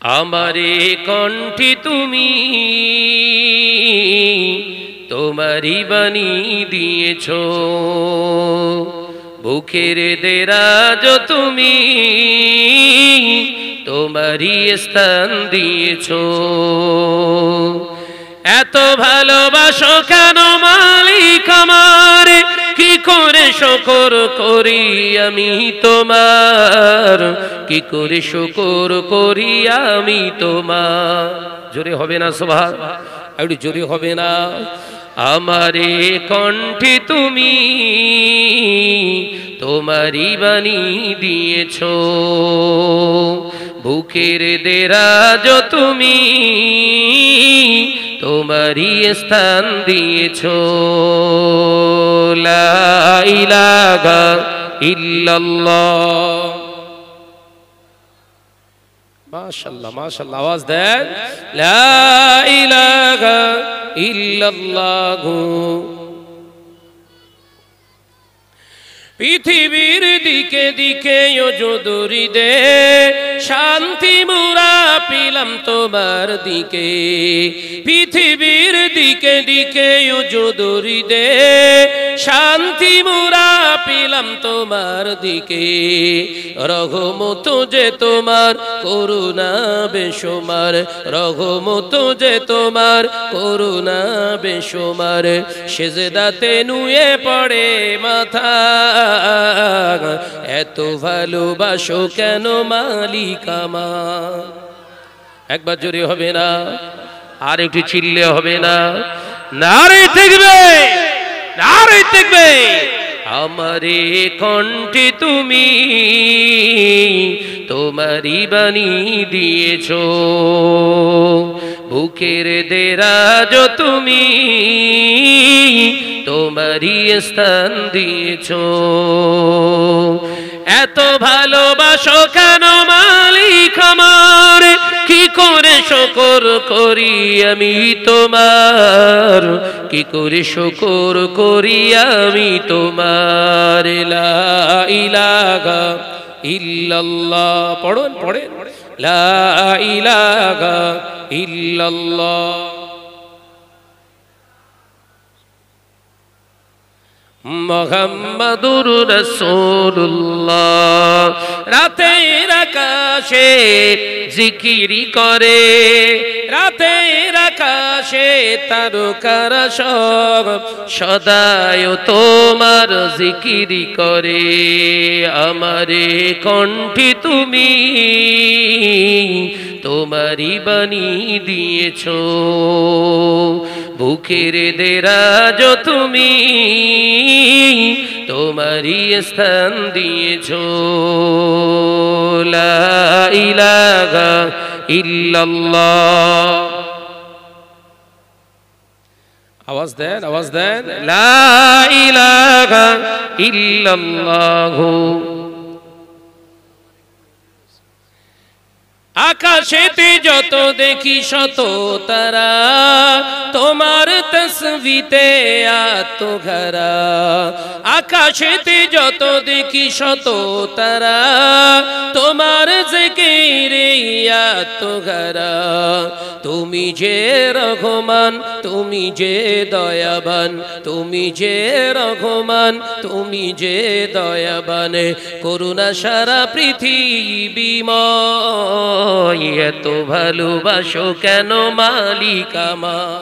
আমারে কণ্ঠে তুমি তোমারি বাণী দিয়েছো, বুকের দেরাজ তুমি তোমারি স্থান দিয়েছো। এত ভালোবাসো কেন মালিক আমার, কি করে শুকর করি আমি তোমার, কি করে শুকর করি আমি তোমার। জোরে হবে না সুবহান, একটু জোরে হবে না। আমারে কণ্ঠে তুমি তোমারি বাণী দিয়েছো, বুকের দেরাজ তুমি তোমারি স্থান দিয়েছো। লা ইলাহা ইল্লাল্লাহ। মাশাআল্লাহ মাশাআল্লাহ, আওয়াজ দেন। লা ইলাহা ইল্লাল্লাহ। পৃথিবীর দিকে দিকে ওজদুরি দে, শান্তি মুরা পেলাম তোমার দিকে। পৃথিবীর দিকে দিকে ওজদুরি দে, শান্তি মুরা পেলাম তোমার দিকে। রহমত যে তোমার, করুণা বেশুমার, রহমত যে তোমার, করুণা বেশুমার। সেজদাতে নুয়ে পড়ে মাথা, এত ভালোবাসো কেন মালিক আমার। একবার জোরে হবে না, আর একটু চিল্লে হবে না। নারে তাকবীর, নারে তাকবীর। আমারে কণ্ঠে তুমি তোমারি বাণী দিয়েছো, বুকের দেরাজ তুমি তোমারি স্থান দিয়েছো। এত ভালোবাসো কেন মালিক আমার, কি করে শুকর করি আমি তোমার, কি করে শুকর করি আমি তোমার। লা ইলাহা ইল্লাল্লাহ। পড়ুন পড়েন। লা ইলাহা ইল্লাল্লাহ। মুহাম্মাদুর রাসূলুল্লাহ। রাতের আকাশে জিকিরি করে, রাতের আকাশে তারকারা সব সদায় তোমার জিকিরি করে। আমারে কণ্ঠে তুমি তোমারি বাণী দিয়েছো, বুকের দেরাজ তুমি তোমারি স্থান দিয়েছো। লা ইলাহা ইল্লাল্লাহ। আওয়াজ দেন, আওয়াজ দেন। লা ইলাহা ইল্লাল্লাহ। আকাশেতে যত দেখি শত তারা, তোমার তসবিতে আত্মঘরা। আকাশেতে যত দেখি শত তারা, তোমার জিকিরে আত্মঘরা। তুমি যে রহমান, তুমি যে দয়াবান, তুমি যে রহমান, তুমি যে দয়াবান। করুণা সারা পৃথিবীময়, এত ভালোবাসো কেন মালিক আমার।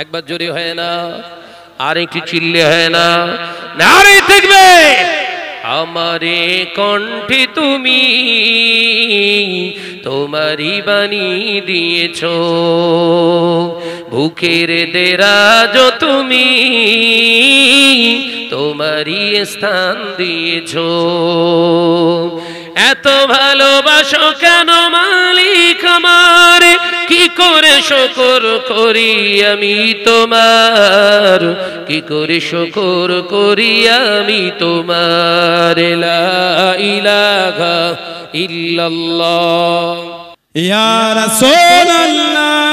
একবার জোরে হয় না, আর একটু চিল্লে হয় না। নারে তাকবীর। আমারে কণ্ঠে তুমি তোমারি বাণী দিয়েছো, বুকের দেরাজ তুমি তোমারি স্থান দিয়েছো। এত ভালোবাসো কেন মালিক আমার, কি করে শুকর করি আমি তোমার, কি করে শুকর করি আমি তোমার। লা ইলাহা ইল্লাল্লাহ। ইয়া রাসূলুল্লাহ,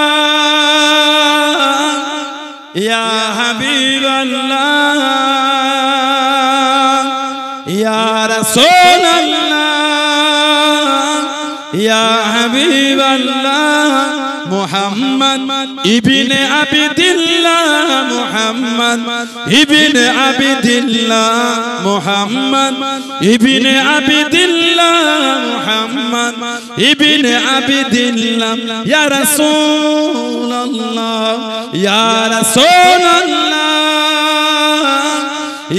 ইয়া হাবিবাল্লাহ, ইয়া রাসূলুল্লাহ, ইয়া হাবিবাল্লাহ মুহাম্মদ ইবনে আবিদিল্লাহ মুহাম্মদ ইবনে আবিদিল্লাহ মুহাম্মদ ইবনে আবিদিল্লাহ মুহাম্মদ ইবনে আবিদিল্লাহ ইয়া রাসূলুল্লাহ ইয়া রাসূলুল্লাহ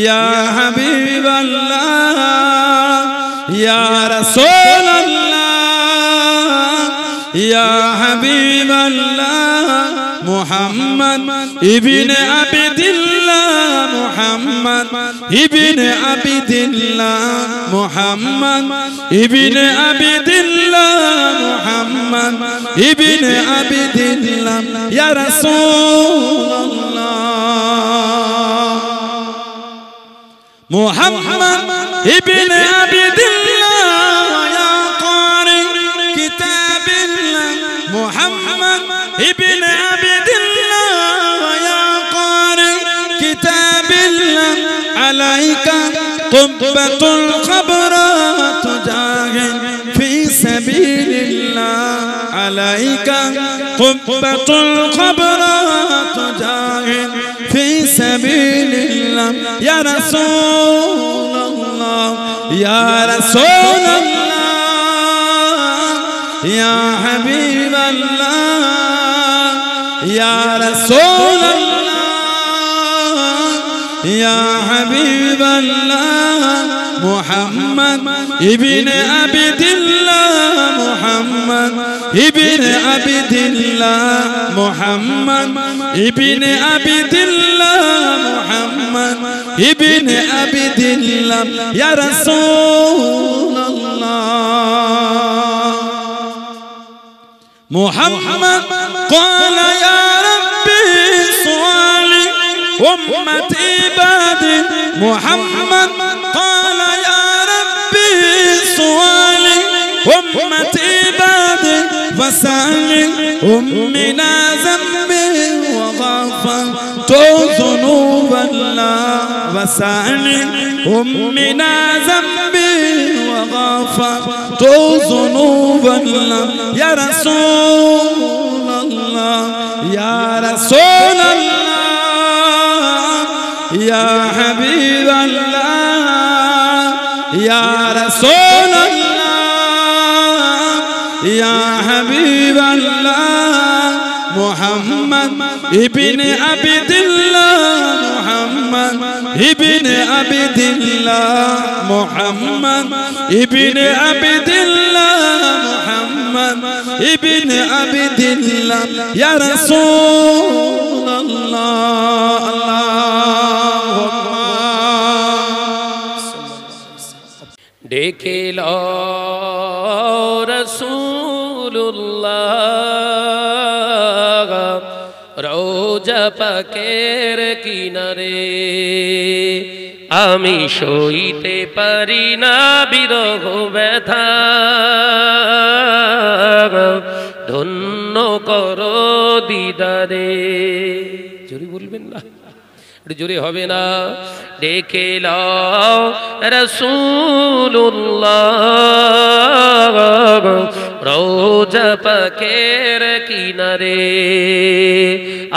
ইয়া হাবিবাল্লাহ ইয়া রাসূলুল্লাহ ইয়া হাবিবাল্লাহ মুহাম্মদ ইবনে আবিদিল্লাহ মুহাম্মদ ইবনে আবিদিল্লাহ মুহাম্মদ ইবনে আবিদিল্লাহ মুহাম্মদ ইবনে আবিদিল্লাহ ইয়া রাসূলুল্লাহ মুহাম্মদ ইবনে আবিদিল্লাহ ইয়া কারি কিতাবিল্লাহ মুহাম্মদ ইবনে আবিদিল্লাহ ইয়া কারি কিতাবিল্লাহ আলাইকা কুব্বাতুল খবরাত জাহিদ ফি সাবিলিল্লাহ আলাইকা কুব্বাতুল খবরাত জাহিদ ফি সাবিলিল্লাহ ইয়া রাসূলুল্লাহ ইয়া রাসূলুল্লাহ ইয়া হাবিবাল্লাহ ইয়া রাসূলুল্লাহ ইয়া হাবিবাল্লাহ মুহাম্মদ ইবনে আবিদিল্লাহ মুহাম্মদ ইবনে আবিদিল্লাহ মুহাম্মদ ইবনে আবিদিল্লাহ মুহাম্মদ ইবনে আবিদিল্লাহ ইয়া রাসূলুল্লাহ মুহাম্মদ قال يا ربي صلي أمتي بعدي محمد قال يا ربي صلي أمتي بعدي فسألي أمنا ذنبي وغفرت ذنوب الله وسألي أمنا ذنبي وغفرت ذنوب الله يا رسول الله يا رسول الله يا حبيب الله يا رسول الله يا حبيب الله محمد ابن عبد الله محمد ابن عبد الله محمد ابن عبد الله محمد ابن عبد الله يا رسول الله দেখিল রাসূলুল্লাহ রওজা পাকের কিনারে আমি সইতে পারি না বিরহ ব্যথা ধন্য করো দিদারে জোরে বলবেন না জোরে হবে না দেখে লাও রাসূলুল্লাহ রওজা পাকের কিনারে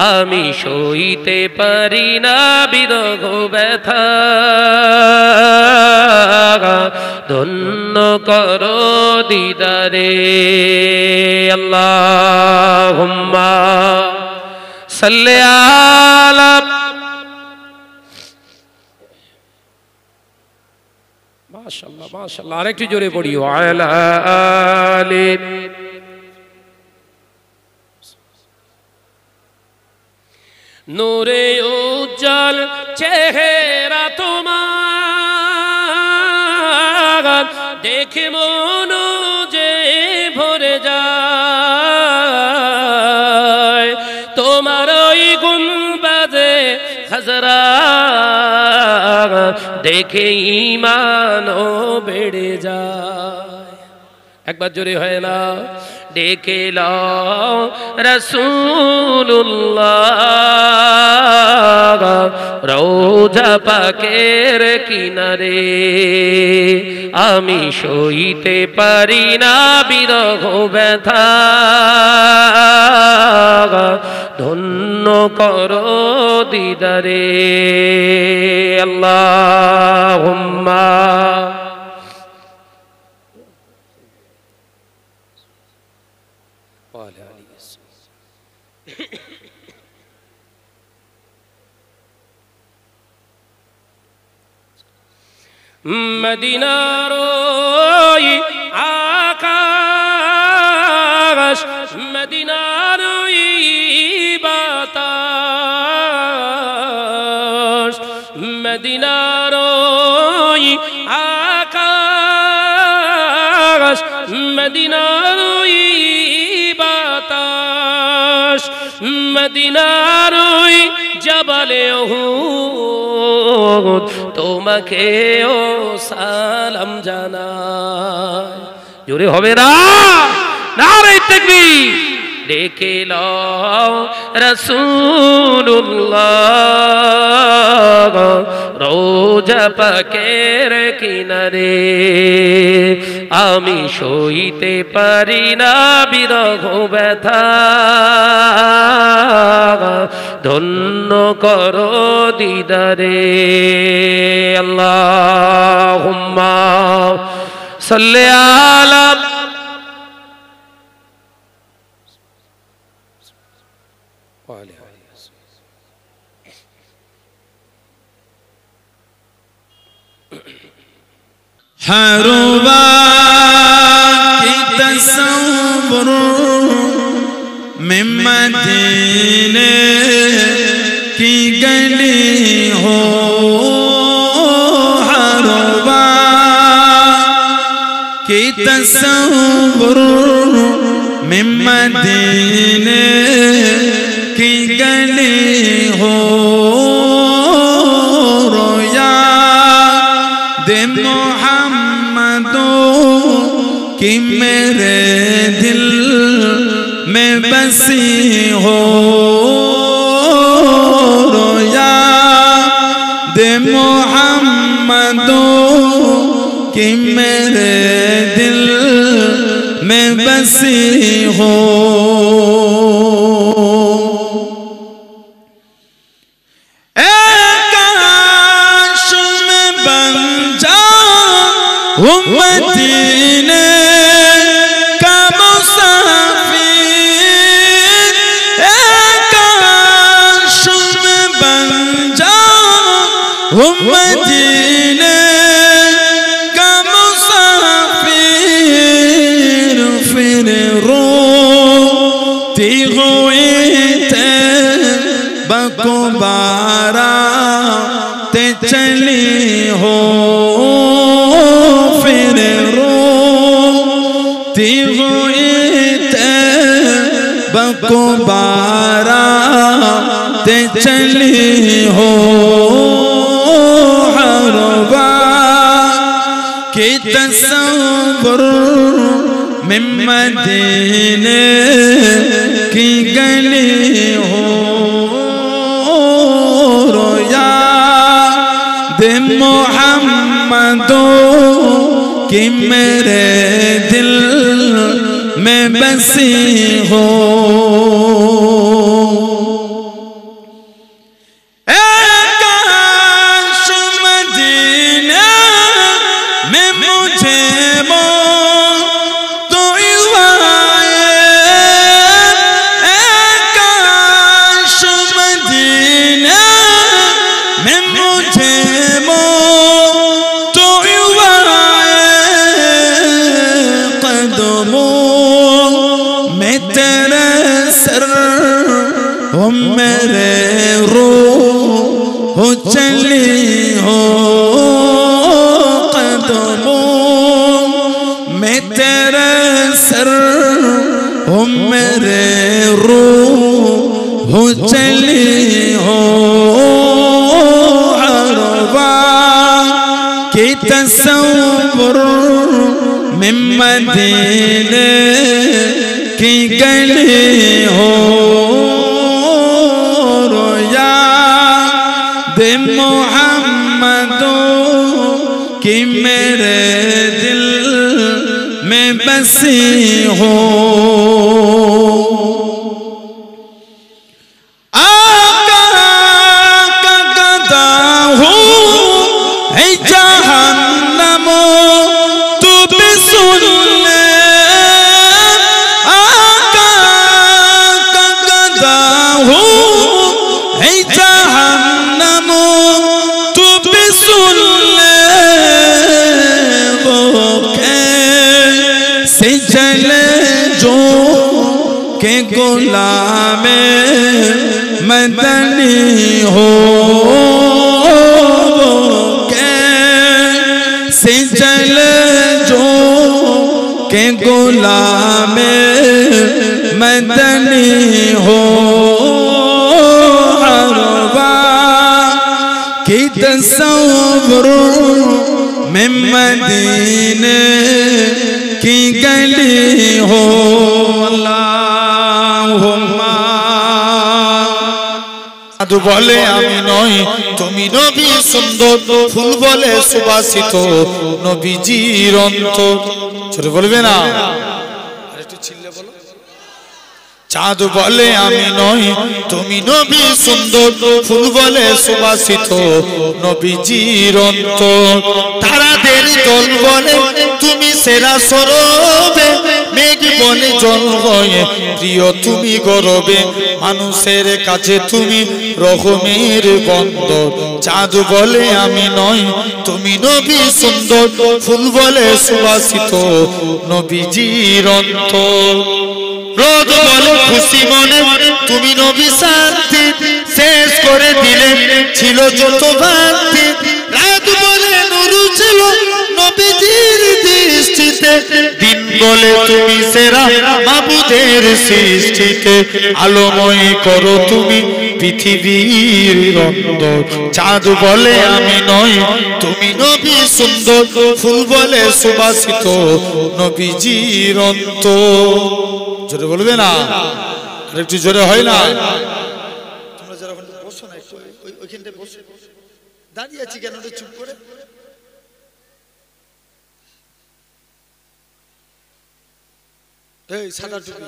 আমি সইতে পারি না বিরহ ব্যথা ধন্য করো দিদারে আল্লাহুম্মা সাল্লি আলা মাশাআল্লাহ মাশাআল্লাহ আরেকটু জোরে পড়ি ওয়ালা আলি নূরে উজ্জ্বল চেহারা তোমার দেখে মন যে ভরে যায় তোমার ওই গুম্বাদে খাজরা দেখে ঈমানও বেড়ে যায় একবার জোরে হয় না ডেকে লও রাসূলুল্লাহ রওজা পাকের কিনারে আমি সইতে পারি না বিরহ ব্যথা ধন্য করো দিদারে আল্লাহুম্মা মদিনার ওই আকাশ মদিনার ওই বাতাস মদিনার ওই আকাশ মদিনার ওই বাতাস মদিনার ওই জবালে উহুদ তোমাকেও সালাম জানাই জোরে হবে না নারে তাকবীর ডেকে লও রাসূলুল্লাহ রওজা পাকের কিনারে আমি সইতে পারি না বিরহ ব্যথা ধন্য করো দিদারে আল্লাহুম্মা সাল্লি আলা हरुबा की तसव्वुर में मदीने की गली हो हरुबा की तसव्वुर में मदीने की गली हो रोया दे कि मेरे दिल में बसी हो रोया दे मोहम्मदों कि मेरे दिल में बसी हो मदीने का मुसाफिर काश में बन जाऊं मदीने का मुसाफिर फिर रोती हुई तैबा को बाराते चली हो को बाराते चली हो हरुबा की तसव्वुर में मदीने की गली हो रोया दे मोहम्मदों कि मेरे दिल में बसी हो काश मदीने में मुझे मौत आए काश मदीने में मुझे मौत आए कदमों में तेरे सर हो मेरे रूह हो चली हो कदमों में तेरे सर हो मेरे रूह हो चली हो हरुबा की तसव्वुर में मदीने की गली हो रोया दे मोहम्मदों की मेरे दिल में बसी हो। आका का गदा हूँ है जहन्नमो तू भी सुन ले। आका का गदा हूँ है जहन्नमो तू भी सुन ले। वो कैसे जले जो के गुलामे मदनी हो। वो कैसे जले जो के गुलामे मदनी हो। अरवा की तस्वुर में मदीने की गली हो। अल्लाहुम्मा साधु बोले आमी नई तुमी नबी सुंदर फूल बोले सुबासित नबीजीर अंतर। छोटे बोलबे ना আরেকটু চিল্লে বলো। চাঁদ বলে আমি নই তুমি নবী সুন্দর ফুল বলে সুবাসিত নবীজির অন্তর। তারাদের দল বলে তুমি সেরা সরবে মেঘ বনে জল হয়ে প্রিয় তুমি গরবে মানুষের কাছে তুমি রহমের বন্দর। চাঁদ বলে আমি নই তুমি নবী সুন্দর ফুল বলে সুবাসিত নবীজির অন্তর। রোদ বলে খুশি মনে তুমি নবী শান্তি শেষ করে দিলে ছিল যত ভ্রান্তি। রাত বলে নুরু ছিল নবীজির দৃষ্টিতে দিন বলে তুমি সেরা মাবুদের সৃষ্টিতে আলোময় করো তুমি পৃথিবীর অন্তর। চাঁদ বলে আমি নই তুমি নবী সুন্দর ফুল বলে সুবাসিত নবীজির অন্তর। জোরে বলবে না আরেকটু জোরে হয় না। তোমরা যারা বসো না ওইখানটায় বসো। দাঁড়িয়ে আছি কেন চুপ করে। এই সাদা টুপি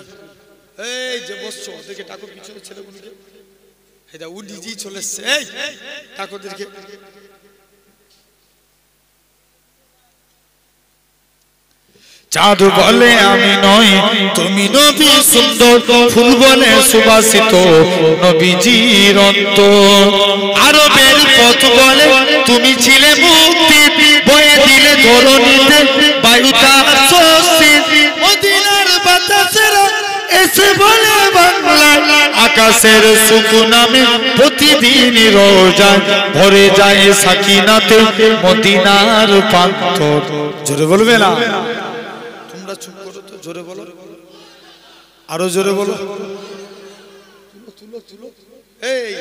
এই যে বসছো ওদেরকে টাকো পিছনে ছেলেগুলোকে। এটা ও নিজেই চলে এসছে। এই টাকোদেরকে চাঁদ বলে আমি নই তুমি নবী সুন্দর ফুল বলে সুবাসিত নবীজির অন্তর। আরবের পথ বলে তুমি ছিলে মুক্তি বয়ে দিলে ধরণীতে বায়ুটা স্বস্তি। মদিনার বাতাসেরা এসে বলে বাংলায় আকাশের সুখ নামে প্রতিদিন রোজায় ভরে যায় সাকিনাতে মদিনার প্রান্তর। জোরে বলবে না চুপ করো তো জোরে বলো আরো জোরে বলো। এই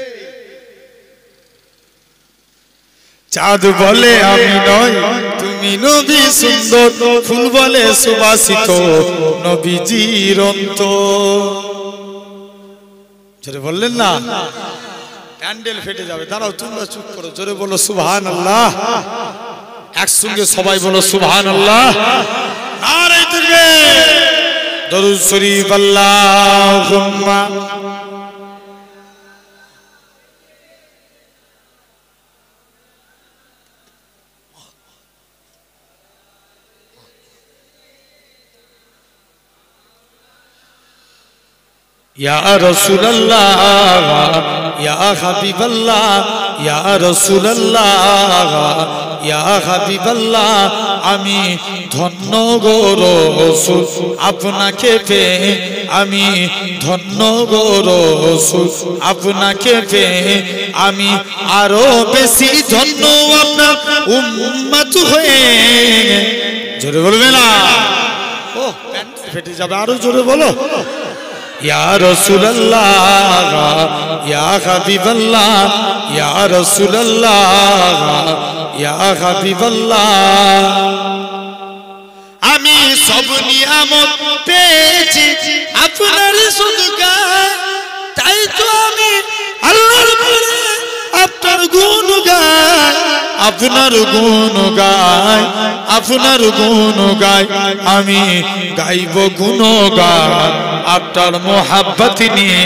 চাঁদ বলে আমি নই তুমি নবী সুন্দর ফুল বলে সুবাসিত নবীজির অন্তর। জোরে বললেন না প্যান্ডেল ফেটে যাবে। দাঁড়াও তোমরা চুপ করো জোরে বলো সুবহানাল্লাহ। একসঙ্গে সবাই বলো সুবহানাল্লাহ। নারে তাকবীর দরুদ শরীফ আল্লাহুম্মা। ইয়া রাসূলুল্লাহ ইয়া হাবিবাল্লাহ ইয়া রাসূলুল্লাহ ইয়া হাবিবাল্লাহ আমি ধন্য গো রাসূল আপনাকে পেয়ে আমি ধন্য গো রাসূল আপনাকে পেয়ে আমি আরো বেশি ধন্য আপনার উম্মত হয়ে। জোরে বলবে না ও প্যান্ট ফেটে যাবে আরো জোরে বলো। ইয়া রাসূলুল্লাহ ইয়া হাবিবাল্লাহ ইয়া রাসূলুল্লাহ ইয়া হাবিবাল্লাহ আমি সব নিয়ে নিয়ামত পেয়েছি আপনার সদকায়, তাই তো আমি আল্লাহর পরে আপনার গুণ গাই, আপনার গুণ গাই, আপনার গুণ গাই, আমি গাইব গুণগান আপনার মোহাব্বত নিয়ে,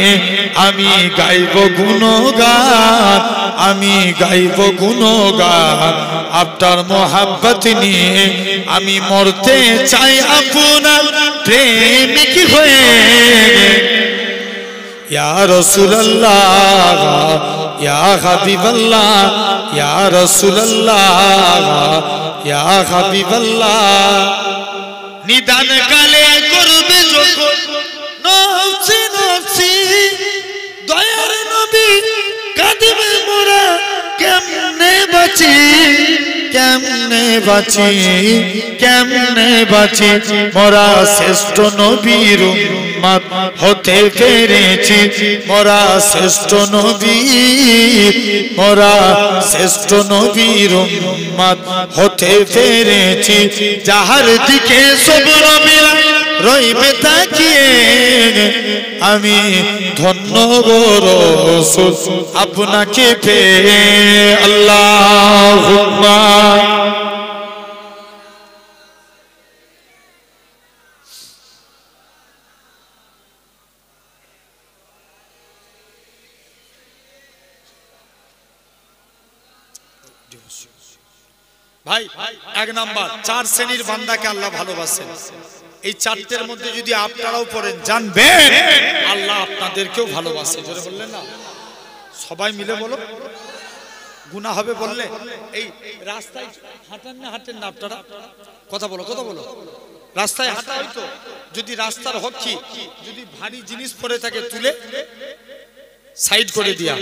আমি গাইব গুণগান, আমি গাইব গুণগান আপনার মোহাব্বত নিয়ে, আমি মরতে চাই আপনার প্রেমিক হয়ে। ইয়া রাসূলুল্লাহ ইয়া হাবিবাল্লাহ ইয়া রাসূলুল্লাহ ইয়া হাবিবাল্লাহ। নিদান কালে করবে যখন নফসি নফসি, দয়ার নবী কাঁদবে মোরা কেমনে বাঁচি, কেমনে বাঁচি, কেমনে বাঁচি, মোরা শ্রেষ্ঠ নবীর উম্মত হতে পেরেছি, মোরা শ্রেষ্ঠ নবী, মোরা শ্রেষ্ঠ নবীর উম্মত হতে পেরেছি, যাহার দিকে সব নবীরা রইবে তাকিয়ে, আমি ধন্য গো রাসূল আপনাকে পেয়ে। আল্লাহুম্মা ভাই, এক নাম্বার 4 শ্রেণীর বান্দাকে আল্লাহ ভালোবাসেন। এই 4টের মধ্যে যদি আপনারাও পড়েন জানবেন আল্লাহ আপনাদেরকেও ভালোবাসে। জোরে বললেন না? সবাই মিলে বলো, গুনাহ হবে বললে। এই রাস্তায় হাঁটেন না, হাঁটেন না আপনারা? কথা বলো, কথা বলো। রাস্তায় হাঁটা হয়তো, যদি রাস্তার হক কি, যদি ভারী জিনিস পড়ে থাকে তুলে সাইড করে দিয়া,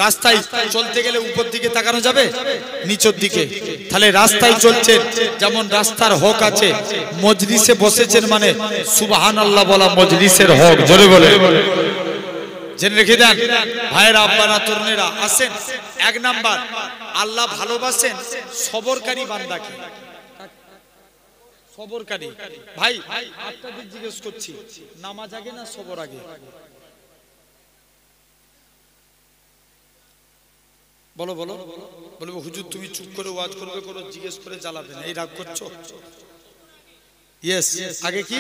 রাস্তায় চলতে গেলে উপর দিকে তাকানো যাবে, নিচের দিকে? তাহলে রাস্তায় চলছেন, যেমন রাস্তার হক আছে, মজলিসে বসেছেন মানে সুবহানাল্লাহ বলা মজলিসের হক। জোরে বলে জেনে রেখে দেন ভাইয়েরা, আব্বারা, তরুণেরা আসেন। 1 নাম্বার আল্লাহ ভালোবাসেন সবরকারী বান্দাকে। সবরকারী ভাই, আপনাদের জিজ্ঞেস করছি, নামাজ আগে না সবর আগে? বলো বলো। বলবো হুজুর তুমি চুপ করে ওয়াজ করবে, করো, জিজ্ঞেস করে জ্বালাবে না, এই রাগ করছো? ইয়েস, আগে কি?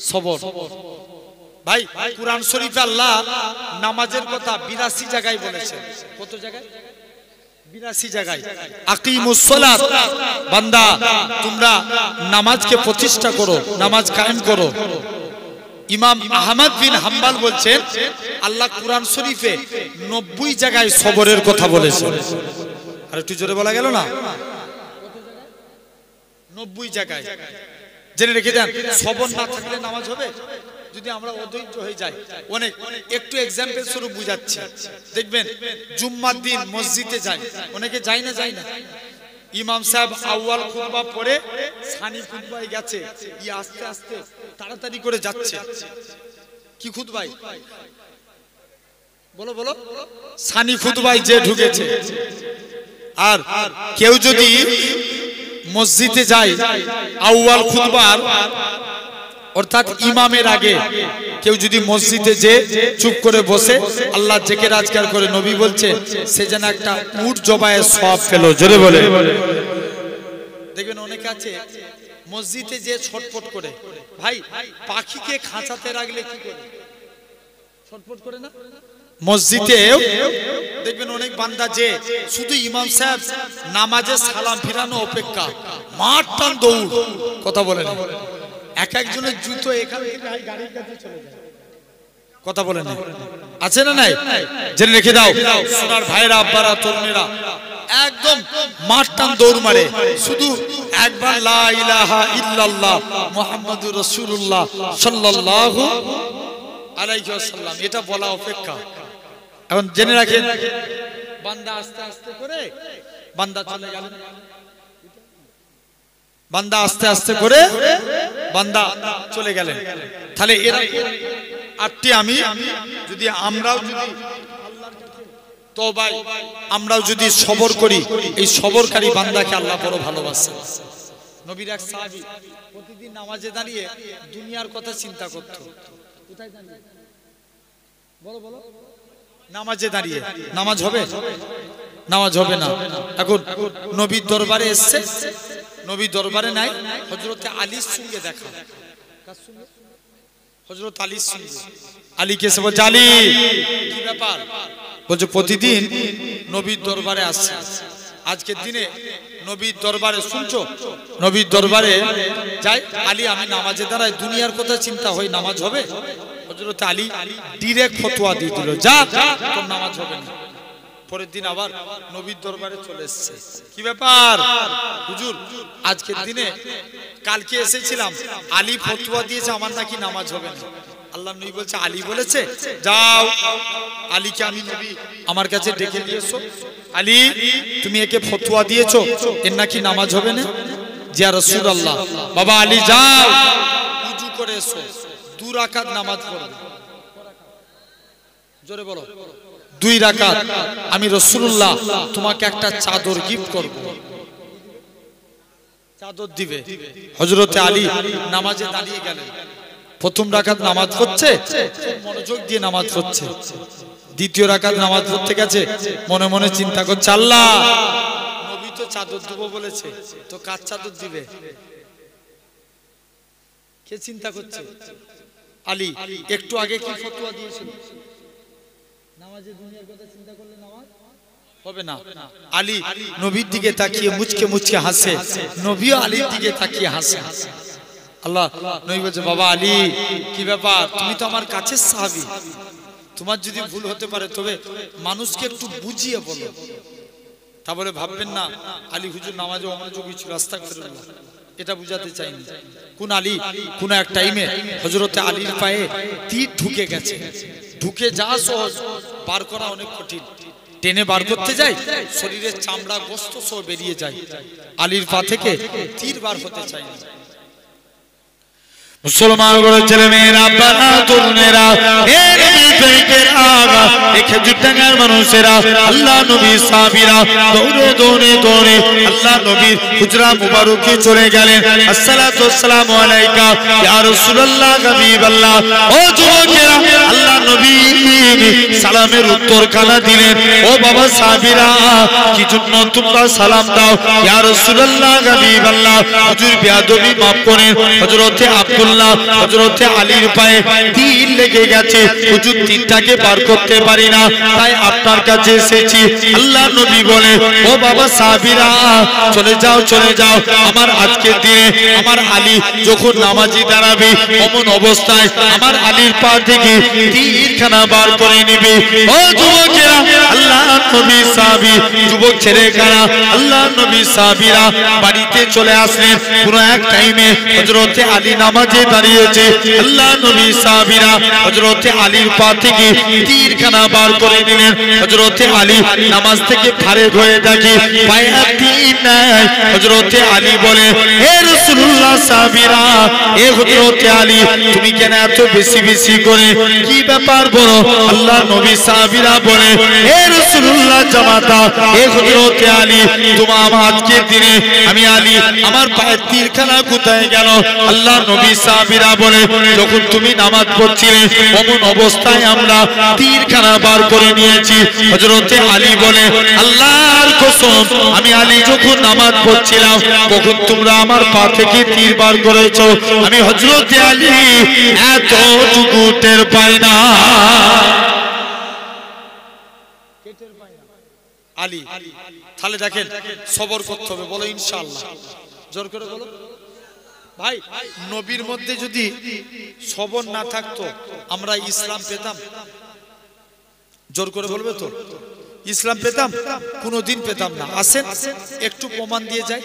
সবর। ভাই কুরআন শরীফে আল্লাহ নামাজের কথা 82 জায়গায় বলেছেন। কত জায়গায়? 82 জায়গায়। আকিমুস সালাত, বান্দা তোমরা নামাজকে প্রতিষ্ঠা করো, নামাজ কায়েম করো। ইমাম আহমদ বিন হাম্বল বলছেন আল্লাহ কুরআন শরীফে 90 জায়গায় সবরের কথা বলেছেন। আর একটু জোরে বলা গেল না? 90 জায়গায়। জেনে রেখে দেন, সবর না থাকলে নামাজ হবে? যদি আমরা অধৈর্য হয়ে যাই, অনেক একটু এক্সাম্পল স্বরূপ বুঝাচ্ছি। দেখবেন জুম্মার দিন মসজিদে যায়, অনেকে যায় না, যায় না। ইমাম সাহেব আউয়াল খুতবা পড়ে সানি খুতবায় গেছে, ই আস্তে আস্তে তাড়াতাড়ি করে যাচ্ছে। কি খুতবায়? বলো বলো। সানি খুতবায় যে ঢুকেছে। আর কেউ যদি মসজিদে যায় আউয়াল খুতবার অর্থাৎ ইমামের আগে, কেউ যদি মসজিদে যে চুপ করে বসে আল্লাহ জিকির আজকার করে, নবী বলছে সে যেন একটা উট জবায়ে সওয়াব পেল। জোরে বলে। দেখবেন অনেকে আছে মসজিদে যে ছটফট করে। ভাই পাখিকে খাঁচাতে রাখলে কি করে? ছটফট করে না? মসজিদে দেখবেন অনেক বান্দা যে শুধু ইমাম সাহেব নামাজে সালাম ফিরানো অপেক্ষা, মাঠ টান দৌড়। কথা বলে না? এক একজনের জুতো এখান থেকে গাড়ির কাছে চলে যায়। কথা বলে না? আছে না নাই? জেনে রেখে দাও সোনার ভাইরা, আব্বারা, তরুণেরা, একদম মাঠ টান দৌড় মারে, শুধু একবার লা ইলাহা ইল্লাল্লাহ মুহাম্মাদুর রাসূলুল্লাহ সাল্লাল্লাহু আলাইহি ওয়াসাল্লাম এটা বলা অপেক্ষা। এখন জেনে রাখেন, বান্দা আস্তে আস্তে করে বান্দা চলে গেল, বান্দা আস্তে আস্তে করে বান্দা চলে গেলেন। তাহলে এরা 8টি আমি যদি আমরাও যদি তওবায় আমরাও যদি সবর করি, এই সবরকারী বান্দাকে আল্লাহ বড় ভালোবাসেন। নবীর এক সাহাবী প্রতিদিন নামাজে দাঁড়িয়ে দুনিয়ার কথা চিন্তা করত। কোথায় দাঁড়িয়ে? বলো বলো। নামাজে দাঁড়িয়ে। নামাজ হবে? নামাজ হবে না। এখন নবীর দরবারে এসছে, নবীর দরবারে নাই, হযরতে আলীর সঙ্গে দেখা। কার সঙ্গে? হযরত আলীর সঙ্গে। আলীকে এসে বলছে, আলী কি ব্যাপার? বলছে প্রতিদিন নবীর দরবারে আসছে, আজকের দিনে নবীর দরবারে শুনছো, নবীর দরবারে যাই। আলী আমি নামাজে দাঁড়াই, দুনিয়ার কথা চিন্তা হয়, নামাজ হবে? হযরত আলী ডাইরেক্ট ফতোয়া দিয়ে দিল, যা তোর নামাজ হবে না। পরের দিন আবার নবীর দরবারে চলে এসেছে, কি ব্যাপার হুজুর? আজকের দিনে কালকে এসেছিলাম, আলী ফতোয়া দিয়েছে আমার নাকি নামাজ হবে না। আল্লাহ নবী বলছে, আলী বলেছে? যাও আলীকে আমি নবী আমার কাছে ডেকে নিয়ে এসো। আলী তুমি একে ফতোয়া দিয়েছো, এর নাকি নামাজ হবে না। ইয়া রাসূলুল্লাহ, বাবা আলী যাও ওযু করে এসো, 2 রাকাত নামাজ পড়বে। জোরে বলো, 2 রাকাত। আমি রাসূলুল্লাহ তোমাকে একটা চাদর গিফট করব। চাদর দিবে। হযরতে আলী নামাজে দাঁড়িয়ে গেলেন। প্রথম রাকাত নামাজ পড়ছে, মনোযোগ দিয়ে নামাজ পড়ছে। দ্বিতীয় রাকাত নামাজ পড়তে গেছে, মনে মনে চিন্তা করছে, আল্লাহ নবী তো চাদর দেব বলেছে, তো কার চাদর দিবে? কে চিন্তা করছে? আলী একটু আগে কি ফতোয়া দিয়েছিল? নামাজে দুনিয়ার কথা চিন্তা করলে নামাজ হবে না। আলী নবীর দিকে তাকিয়ে মুচকে মুচকে হাসে, নবীও আলীর দিকে তাকিয়ে হাসে। আল্লাহ নবী বলছে, বাবা আলী কি ব্যাপার? তুমি তো আমার কাছের সাহাবী, তোমার যদি ভুল হতে পারে তবে মানুষকে একটু বুঝিয়ে বলো। তা বলে ভাববেন না আলী হুজুর নামাজে অমনোযোগী ছিল, আস্তাগফিরুল্লাহ, এটা বুঝাতে চাইনি। কোন আলী কোন এক টাইমে হযরতে আলীর পায়ে তীর ঢুকে গেছে। ঢুকে যা সহজ, বার করা অনেক কঠিন। টেনে বার করতে যায়, শরীরের চামড়া গোস্ত সহ বেরিয়ে যায়। আলীর পা থেকে তীর বার হতে চায় না। মুসলমান ঘরের ছেলে মেয়েরা, বাবা তরুণেরা, এর বিবেকের আগা, এই খেজুর ডাঙ্গার মানুষেরা, আল্লাহ নবী সাহাবীরা দৌড়ে দৌড়ে দৌড়ে আল্লাহ নবীর হুজরা মুবারকে চলে গেলেন। আসসালাতু ওয়াসসালামু আলাইকা ইয়া রাসূলুল্লাহ হাবিবাল্লাহ। ও যুবকেরা, আল্লাহ নবী সালামের উত্তর কানা দিলেন। ও বাবা সাহাবীরা, কি জন্য তোমরা সালাম দাও? ইয়া রাসূলুল্লাহ হাবিবাল্লাহ, হুজুর বেয়াদবি মাফ করেন, হযরতে আব্দুল্লাহ হযরতে আলীর পায়ে তীর লেগে গেছে, হুজুর তীরটাকে বার করতে পারি না, তাই আপনার কাছে এসেছি। আল্লাহ নবী বলে, ও বাবা সাহাবীরা চলে যাও চলে যাও, আমার আজকের দিনে আমার আলী যখন নামাজি দাঁড়াবে এমন অবস্থায় আমার আলীর পা থেকে তীরখানা বার করে নেবে। ও যুবকেরা, আল্লাহ নবী সাহাবী, যুবক ছেলে কারা, আল্লাহ নবী সাহাবীরা বাড়িতে চলে আসলেন। পুরো এক টাইমে হযরতে আলী নামাজে দাঁড়িয়েছে, আল্লাহ নবী সাহাবীরা হযরতে আলীর পা থেকে তীরখানা বার করে নিলেন। হযরতে আলী নামাজ থেকে ফারেক হয়ে দেখে পায়ে তীর নাই। হযরতে আলী বলে, হে রাসূলুল্লাহ সাহাবীরা, এ হযরতে আলী তুমি কেন এত বেশি বেশি করে, কি ব্যাপার বলো? আল্লাহ নবী সাহাবীরা বলে, হে রাসূলুল্লাহ জামাতা, এ হযরতে আলী তোমার আজকের দিনে আমি আলী আমার পায়ে তীরখানা কোথায় গেল? আল্লাহ নবী সাহাবীরা বলে, যখন তুমি নামাজ পড়ছিলে এমন অবস্থায় আমরা তীরখানা বার করে নিয়েছি। হযরতে আলী বলে, আল্লাহর কসম, আমি আলী যখন নামাজ পড়ছিলাম তখন তোমরা আমার পা থেকে তীর বার করেছো। আমি হযরতে আলী এতটুকু টের পাই না। আলী তাহলে দেখেন সবর করতে হবে, বলো ইনশাআল্লাহ, জোর করে বলো। ভাই নবীর মধ্যে যদি সবর না থাকতো আমরা ইসলাম পেতাম? জোর করে বলবে তো? ইসলাম পেতাম? কোনোদিন পেতাম না। আসেন একটু প্রমাণ দিয়ে যাই।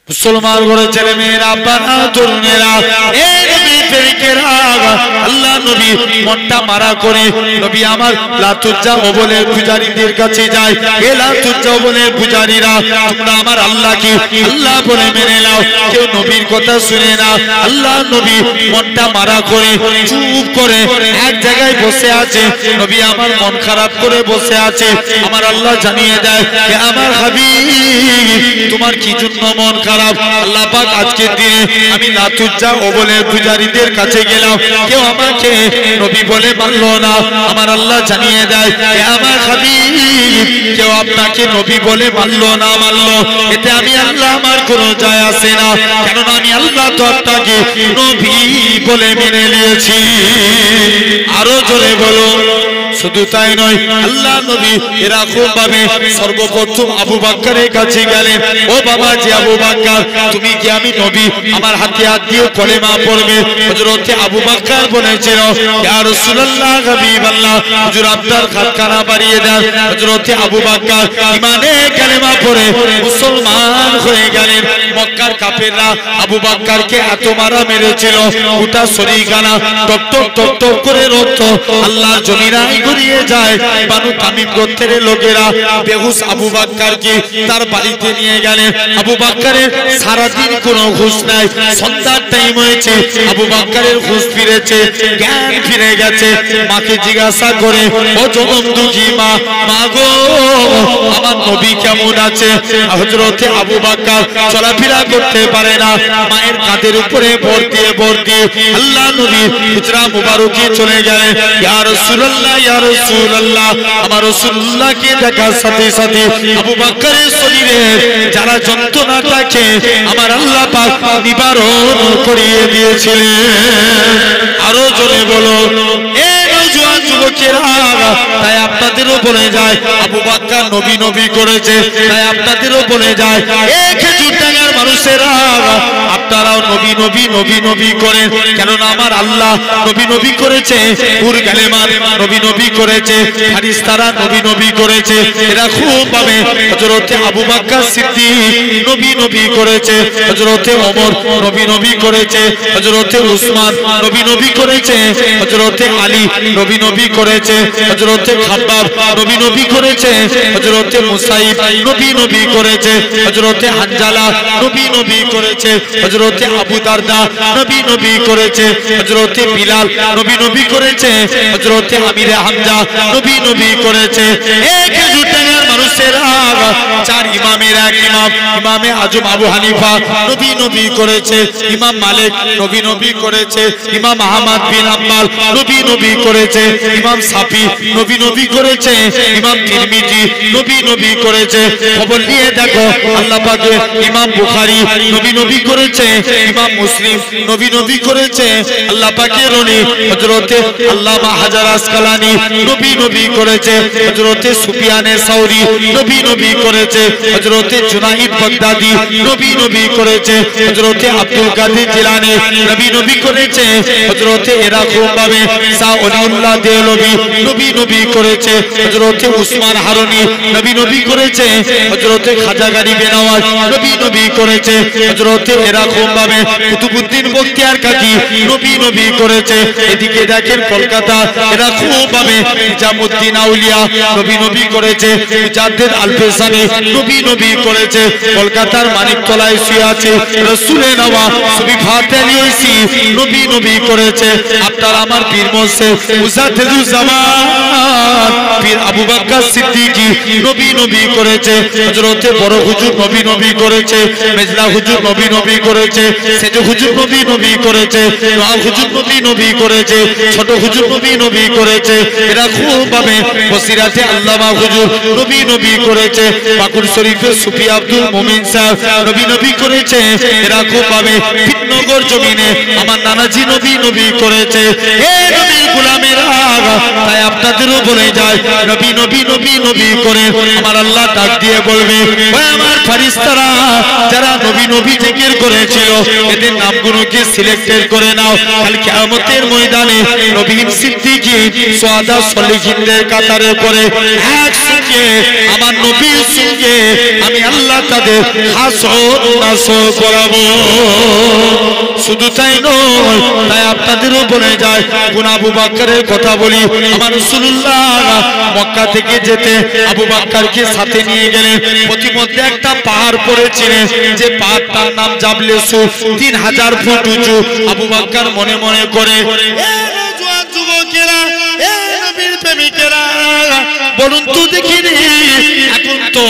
মুসলমান ঘরের ছেলে মেয়েরা, বাবা তরুণেরা, এই নবী প্রেমিকেরা, আল্লাহ আল্লাহ নবী মনটা মারা করে নবী আমার লাতুজ্জা ওবলের পূজারীদের কাছে যায়। এ লাতুজ্জা ওবলের পূজারীরা, তোমরা আমার আল্লাহকে আল্লাহ বলে মেনে নাও, কেউ নবীর কথা শুনে না। আল্লাহ নবী মনটা মারা করে চুপ করে এক জায়গায় বসে আছে। নবী আমার মন খারাপ করে বসে আছে। আমার আল্লাহ জানিয়ে দেয়, হে আমার হাবিব, তোমার কি জন্য মন খারাপ? আল্লাহ পাক আজকের দিনে আমি লাতুজ্জা ওবলের পূজারীদের কাছে গেলাম, কেউ আমাকে নবী বলে মানলো না। আমার আল্লাহ জানিয়ে দেয়, হে আমার হাবিব, কেউ আপনাকে নবী বলে মানলো না মানলো, এতে আমি আল্লাহ আমার কোনো যায় আসে না, কেননা আমি আল্লাহ তো আপনাকে নবী বলে মেনে নিয়েছি। আরো জোরে বলো। শুধু তাই নয়, আল্লাহ নবী এরকম ভাবে সর্বপ্রথম আবু বকরের কাছে গেলেন। ও বাবা জি আবু বকর, তুমি কি আমি নবী আমার হাতে হাত দিয়ে কলেমা পড়বে? হযরত আবু বকর বলেছিল, ইয়া রাসূলুল্লাহ হাবিবাল্লাহ, হুজুর আপনার হাতখানা বাড়িয়ে দেন। হযরত আবু বকর ঈমানে কালেমা পড়ে মুসলমান হয়ে গেলেন। মক্কার কাফেররা আবু বকরকে এত মারা মেরেছিল, গোটা শরীরখানা টক টক টক টক করে রক্ত আল্লাহর জমিনায় গড়িয়ে যায়। বানু তামিম গোত্রের লোকেরা বেহুশ আবু বকরকে তার বাড়িতে নিয়ে গেলেন। আবু বকরের সারাদিন কোনো হুঁশ নাই। সন্ধ্যার টাইম হয়েছে, আবু বকরের হুঁশ ফিরেছে, জ্ঞান ফিরে গেছে। মাকে জিজ্ঞাসা করে, ও জনম দুঃখী মা, মা গো আমার নবী কেমন আছে? হযরত আবু বকর চলাফেরা করতে পারে না, মায়ের কাঁধের উপরে ভর দিয়ে আল্লাহ নবী হুজরা মুবারকে চলে গেলেন। ইয়া রাসূলুল্লাহ, ইয়া রাসূলুল্লাহ, আমার রাসূলুল্লাহকে দেখার সাথে সাথে আবু বকরের শরীরে যারা যন্ত্রণাটাকে আমার আল্লাহ পাক নিবারণ করিয়ে দিয়েছিলেন। আরো জোরে বলো। তাই আপনাদেরও বলে যায় আবু বকর নবী নবী করেছে, তাই আপনাদেরও বলে যায় এই খেজুর ডাঙ্গার মানুষেরা আপনারাও নবী নবী নবী নবী করেন, কেননা আমার আল্লাহ নবী নবী করেছে, পুর গালেমান নবী নবী করেছে, ফারিস্তারা নবী নবী করেছে। এরা খুব ভাবে হযরত আবু বকর সিদ্দিক নবী নবী করেছে, হযরত ওমর নবী নবী করেছে, হযরত উসমান নবী নবী করেছে, হযরত আলী নবী নবী করেছে, হযরত খাব্বাব নবী নবী করেছে, হযরত মুসাইব নবী নবী করেছে, হযরত হানজালা নবী নবী করেছে, হযরত আবু দারদা নবী নবী করেছে, হযরত বিলাল নবী নবী করেছে, হযরত আমিরে হামজা নবী নবী করেছে। এই খেজুর ডাঙ্গার মানুষেরা চার ইমামের এক ইমাম, ইমামে আজম আবু হানিফা নবী নবী করেছে, ইমাম মালিক নবী নবী করেছে, ইমাম আহমদ বিন হাম্বল নবী নবী করেছে, ইমাম সাফি নবী নবী করেছে, ইমাম তিরমিজি নবী নবী করেছে। খবর নিয়ে দেখো আল্লাহ পাক ইমাম বুখারী নবী নবী করেছে, ইমাম মুসলিম নবী নবী করেছে। আল্লাহ পাকের ওলি হযরত আল্লামা হাজার আসকালানি নবী নবী করেছে, হযরত সুফিয়ানে সাউরি নবী নবী করেছে, হযরত জুনাইদ বাগদাদি নবী নবী করেছে, হযরত আব্দুল কাদের জিলানী নবী নবী করেছে, হযরত এরকম ভাবে শাহ ওলিউল্লাহ দেহলভী নবী নবী করেছে, হযরত উসমান হারুনি নবী নবী করেছে, হযরত খাজা গরিবে নওয়াজ নবী নবী করেছে, হযরত এরকম ভাবে কুতুবউদ্দিন বখতিয়ার কাকি নবী নবী করেছে। এদিকে দেখেন কলকাতা এরকম ভাবে নিজামউদ্দিন আউলিয়া নবী নবী করেছে, মুজাদ্দিদ আল-ফেসানি নবী নবী করেছে। কলকাতার মানিকতলায় শুয়ে আছে রাসূলে নওয়া সুবি ফাতেলি ওইসি নবী নবী করেছে। আপনার আমার পীর মোর্শেদ মুজাদ্দিদুজ জামান পীর আবু বকর সিদ্দিকী নবী নবী করেছে, হযরতে বড় হুজুর নবী নবী করেছে, মেজলা হুজুর নবী নবী করেছে, সেজ হুজুর নবী নবী করেছে, নওয়াব হুজুর নবী নবী করেছে, ছোট হুজুর নবী নবী করেছে। এরা খুব ভাবে বসিরাতে আল্লামা হুজুর নবী নবী করেছে, পাকুড় শরীফের সুফি আব্দুল মুমিন সাহেব নবী নবী করেছে। এরা খুব ভাবে ফিটনগর জমিনে আমার নানাজি নবী নবী করেছে। হে নবীর গোলামেরা, তাই আপনাদেরও বলে যায় নবী নবী নবী নবী করে আমার আল্লাহ ডাক দিয়ে বলবে, ওই আমার ফারিস্তারা যারা নবী নবী জিকির করেছিল এদের নামগুলোকে সিলেক্টেড করে নাও, কাল কিয়ামতের ময়দানে নবীন সিদ্দিকীন সুহাদা সলিহিনদের কাতারে করে একসঙ্গে আমার নবীর সঙ্গে আমি আল্লাহ তাদের হাসর নাসর করাবো। শুধু তাই নয়, তাই আপনাদেরও বলে যায় কোন আবু বকরের কথা বলি। আমার রাসূলুল্লাহ মক্কা থেকে যেতে আবু বকরকে সাথে নিয়ে গেলেন। প্রতিমধ্যে একটা পাহাড় পড়েছিলেন, যে পাহাড়টার নাম জাবলে সুফ, 3000 ফুট উঁচু। আবু বকর মনে মনে করে, যুবকেরা, নবীর প্রেমিকেরা, বলুন তো দেখিনি, এখন তো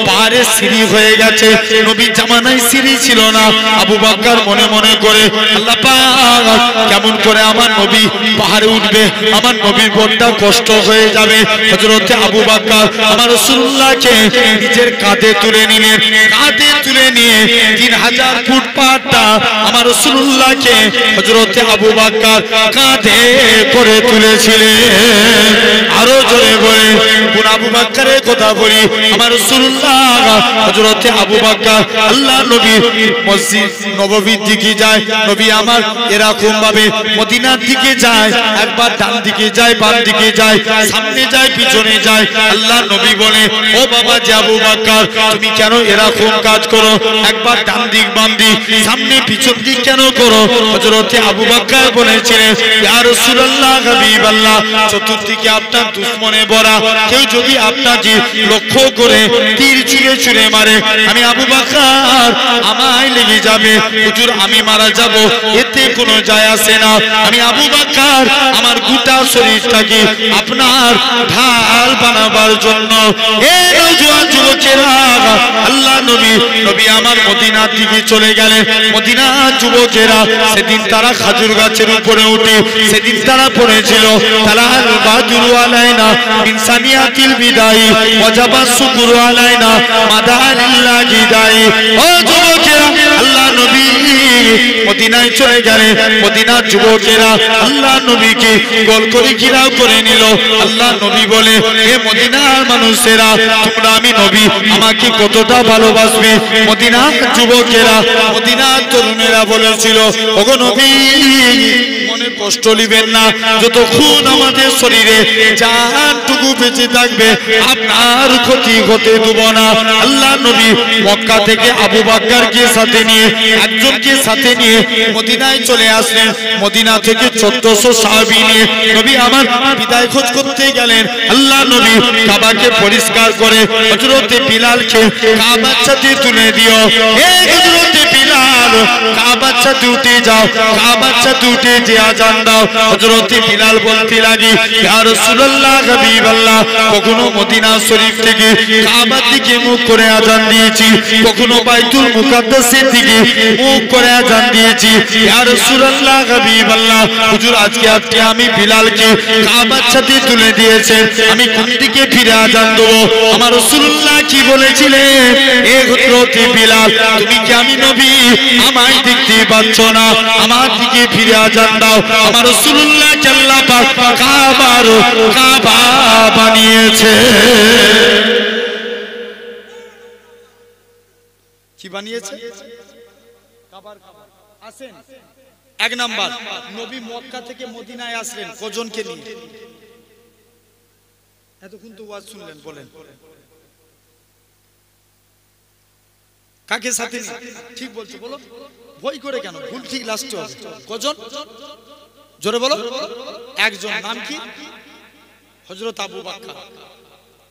পাহাড়ে সিঁড়ি হয়ে গেছে, নবীর জামানায় সিঁড়ি ছিল না। আবু বকর মনে মনে করে, আল্লাহ পাক, কেমন করে আমার নবী পাহাড়ে উঠবে, আমার নবীর বড়টা কষ্ট হয়ে যাবে। হযরতে আবু বকর আমার রাসূলুল্লাহকে নিজের কাঁধে তুলে নিলেন। কাঁধে তুলে নিয়ে 3000 ফুট পাহাড়টা আমার রাসূলুল্লাহকে হযরতে আবু বকর কাঁধে করে তুলেছিলেন। আরো জোরে বলে কোন আবু বকরের কথা বলি। আমার রাসূলুল্লাহ হযরতে আবু বকর আল্লাহ নবী মসজিদ নববীর দিকে যায়। নবী আমার এরকম ভাবে মদিনার দিকে যায়, একবার ডান দিকে যায়, বাম দিকে যায়, সামনে যায়, পিছনে যায়। আল্লাহ নবী বলে, ও বাবা যে আবু বকর, তুমি কেন এরকম কাজ করো? একবার ডান দিক বাম দিক সামনে পিছন দিক কেন করো? হযরতে আবু বকর বলেছিলেন, ইয়া রাসূলুল্লাহ, হাবিবাল্লাহ, চতুর্দিকে আপনার দুশমনে ভরা, কেউ যদি আপনাকে লক্ষ্য করে তীর ছুঁড়ে ছুঁড়ে মারে, আমি আবু বকর আমায় লেগে যাবে, হুজুর আমি মারা যাব, এতে কোনো যায় আসে না। আমি আবু বকর আমার গোটা শরীরটাকে আপনার ঢাল বানাবার জন্য। এই নওজোয়ান যুবকেরা, আল্লাহ নবী আমার মদিনার দিকে চলে গেলেন। মদিনার যুবকেরা সেদিন তারা খাজুর গাছের উপরে উঠে সেদিন তারা পড়েছিল, তারা বাদুরু আলাইনা ইনসানিয়াতিল বিদাই ওয়াজাবা শুকরু আলাইনা মাদালিল্লাহি দাই। ও যুবকেরা, আল্লাহ নবী মদিনায় চলে গেলেন। মদিনার যুবকেরা আল্লাহ নবীকে গোল করে ঘিরাও করে নিল। আল্লাহ নবী বলে, হে মদিনার মানুষেরা, তোমরা আমি নবী আমাকে কতটা ভালোবাসবে? মদিনার যুবকেরা, মদিনার তরুণেরা বলেছিল, ওগো নবী, মনে কষ্ট নিবেন না, যতক্ষণ আমাদের শরীরে জানটুকু বেঁচে থাকবে আপনার ক্ষতি হতে দেব না। আল্লাহ নবী মক্কা থেকে আবু বকরকে সাথে নিয়ে, একজনকে সাথে নিয়ে মদিনায় চলে আসলেন। মদিনা থেকে 1400 সাহাবী নিয়ে নবী আমার বিদায় খোঁজ করতে গেলেন। আল্লাহ নবী কাবাকে পরিষ্কার করে হযরতে বিলালকে কাবার সাথে তুলে দিও। এই হযরতে বিলাল, কাবার সাথে উঠে যাও, কাবার সাথে উঠে যে আজান দাও। হযরতে বিলাল বলতে লাগি, ইয়া রাসূলুল্লাহ, হাবিবাল্লাহ, কখনো মদিনা শরীফ থেকে কাবার দিকে মুখ করে আজান দিয়েছি, কখনো বাইতুল মুকাদ্দাসের দিকে মুখ করে আজান দিয়েছি। ইয়া রাসূলুল্লাহ, হাবিবাল্লাহ, হুজুর আজকে আপনি আমি বিলালকে কাবার সাথে তুলে দিয়েছেন, আমি কোন দিকে ফিরে আজান দেবো? আমার রাসূলুল্লাহ কি বলেছিলেন, এ হযরতে বিলাল, তুমি কি আমি নবী আমায় দেখতে পাচ্ছ না? আমার দিকে ফিরে আজান দাও। আমার রাসূলুল্লাহ আল্লাহ পাক কাবা বানিয়েছে। কি বানিয়েছে? কাবার। আসেন, এক নাম্বার, নবী মক্কা থেকে মদিনায় আসলেন কজনকে নিয়ে? এতক্ষণ তো ওয়াজ শুনলেন, বলেন কাকে সাথে নিয়ে? ঠিক বলছো, বলো, ভয় করে কেন? ভুল ঠিক লাস্টে হবে। কজন? জোরে বলো। একজন। নাম কি? হযরত আবু বকর।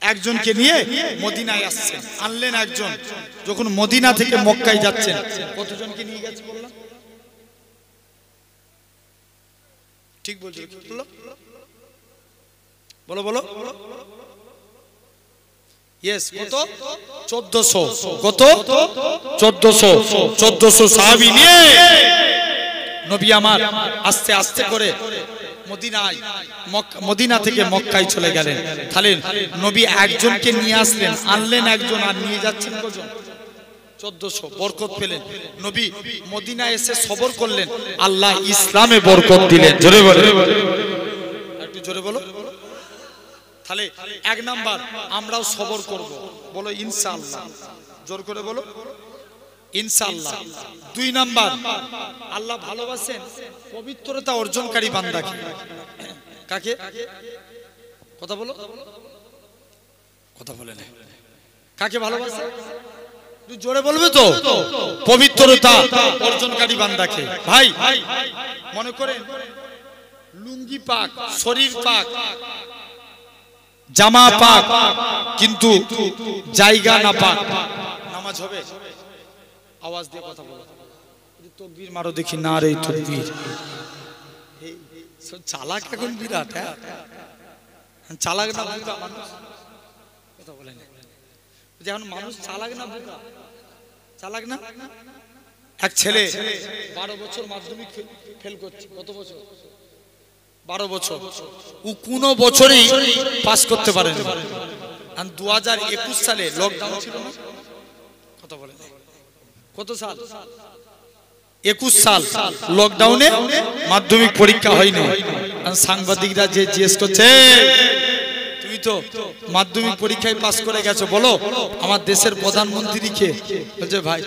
একজনকে নিয়ে মদিনায় আসছেন, আনলেন একজন। যখন মদিনা থেকে মক্কায় যাচ্ছেন, কতজনকে নিয়ে গেছে বললাম? ঠিক বলছো, বলো বলো বলো। ইয়েস, কত? 1400। কত? 1400 সাহাবী নিয়ে নবী আমার আস্তে আস্তে করে মদিনা থেকে মক্কায় চলে গেলেন। তাহলে নবী একজনকে নিয়ে আসলেন, আনলেন একজন, আর নিয়ে যাচ্ছেন কজন? 1400। বরকত পেলেন। নবী মদিনা এসে সবর করলেন, আল্লাহ ইসলামে বরকত দিলেন। জোরে বলো, একটু জোরে বলো। তাহলে এক নাম্বার, আমরাও সবর করব, বলো ইনশাআল্লাহ। জোর করে বলো ইনশাআল্লাহ। দুই নাম্বার, আল্লাহ ভালোবাসেন পবিত্রতা অর্জনকারী বান্দাকে। কাকে? কথা বলো, কথা বলে না। কাকে ভালোবাসে? একটু জোরে বলবে তো। পবিত্রতা অর্জনকারী বান্দাকে। ভাই মনে করেন লুঙ্গি পাক, শরীর পাক, জামা পাক, কিন্তু জায়গা না পাক, নামাজ হবে? আওয়াজ দিয়ে কথা বলো। তকবীর মারো দেখি। না রে তকবীর। চালাক এখন বিরাট। হ্যাঁ চালাক না বোকা মানুষ? কথা বলে না। যেমন মানুষ চালাক না বোকা? চালাক না। এক ছেলে 12 বছর মাধ্যমিক ফেল করছে। কত বছর? 12 বছর। ও কোনো বছরই পাস করতে পারেনি। আর 2021 সালে লকডাউন ছিল না? কথা বলে না। কত সাল? 21 সাল লকডাউনে মাধ্যমিক পরীক্ষা হয়নি। আর সাংবাদিকরা যে জিজ্ঞেস করছে, তুমি তো মাধ্যমিক পরীক্ষায় পাস করে গেছো, বলো আমার দেশের প্রধানমন্ত্রী কে? বলছে ভাই,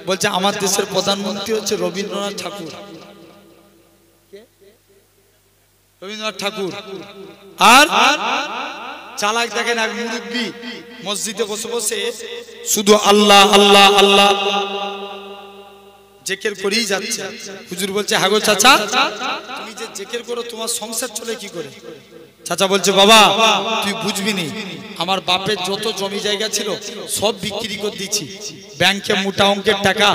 বলছে আমার দেশের প্রধানমন্ত্রী হচ্ছে রবীন্দ্রনাথ ঠাকুর। রবীন্দ্রনাথ ঠাকুর। আর চালাক দেখেন এক মুরব্বী মসজিদে বসে বসে শুধু আল্লাহ আল্লাহ আল্লাহ জিকির করেই যাচ্ছে। হুজুর বলছে, হ্যাঁ গো চাচা, তুমি যে জিকির করো তোমার সংসার চলে কি করে? চাচা বলছে, বাবা তুই বুঝবি নি, আমার বাপের যত জমি জায়গা ছিল সব বিক্রি করে দিয়েছি, ব্যাংকে মোটা অঙ্কের টাকা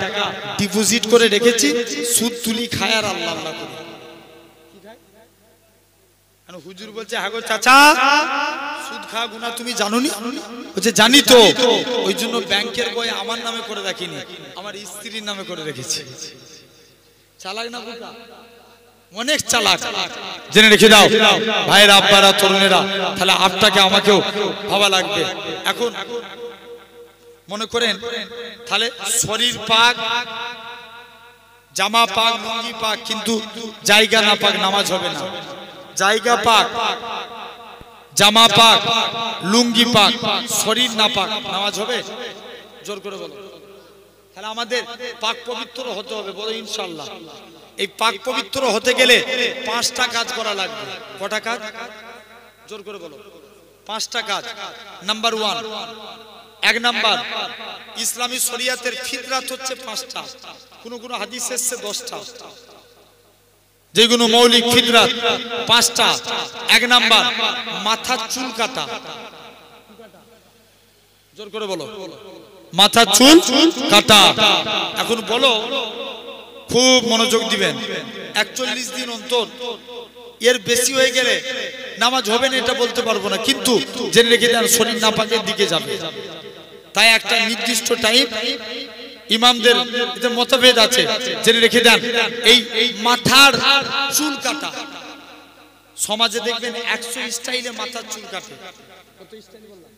ডিপোজিট করে রেখেছি, সুদ তুলি খায় আর আল্লাহ আল্লাহ করি। হুজুর বলছে, হ্যাঁ গো চাচা, সুদ খাওয়া গুনাহ তুমি জানো নি? বলছে জানি তো, ওই জন্য ব্যাংকের বই আমার নামে করে রাখিনি, আমার স্ত্রীর নামে করে রেখেছি। চালাক না বোকা? অনেক চালাক। জেনে রেখে দাও ভাইয়েরা, আব্বারা, তরুণেরা, তাহলে আপনাকে আমাকেও ভাবা লাগবে। এখন মনে করেন তাহলে শরীর পাক, জামা পাক, লুঙ্গি পাক, কিন্তু জায়গা না পাক, নামাজ হবে না। জায়গা পাক, জামা পাক, লুঙ্গি পাক, শরীর না পাক, নামাজ হবে? জোর করে বলো। তাহলে আমাদের পাক পবিত্র হতে হবে, বলো ইনশাআল্লাহ। এই পাক পবিত্র হতে গেলে 5টা কাজ করা লাগবে। কটা কাজ? জোর করে বলো। 5টা কাজ। নাম্বার 1, 1 নাম্বার, ইসলামী শরিয়াতের ফিতরাত হচ্ছে 5টা, কোন কোন হাদিস এসেছে 10টা, যেগুলো মৌলিক ফিতরাত 5টা। 1 নাম্বার, মাথার চুল কাটা। জোর করে বলো। মাথার চুল কাটা। এখন বলো, খুব মনোযোগ দিবেন, 41 দিন অন্তর, এর বেশি হয়ে গেলে নামাজ হবে না এটা বলতে পারবো না, কিন্তু জেনে রেখে দেন শরীর নাপাকের দিকে যাবে। তাই একটা নির্দিষ্ট টাইম, ইমামদের এতে মতভেদ আছে, জেনে রেখে দেন। এই মাথার চুল কাটা, সমাজে দেখবেন 100 স্টাইলে মাথার চুল কাটে। কত স্টাইল বললাম?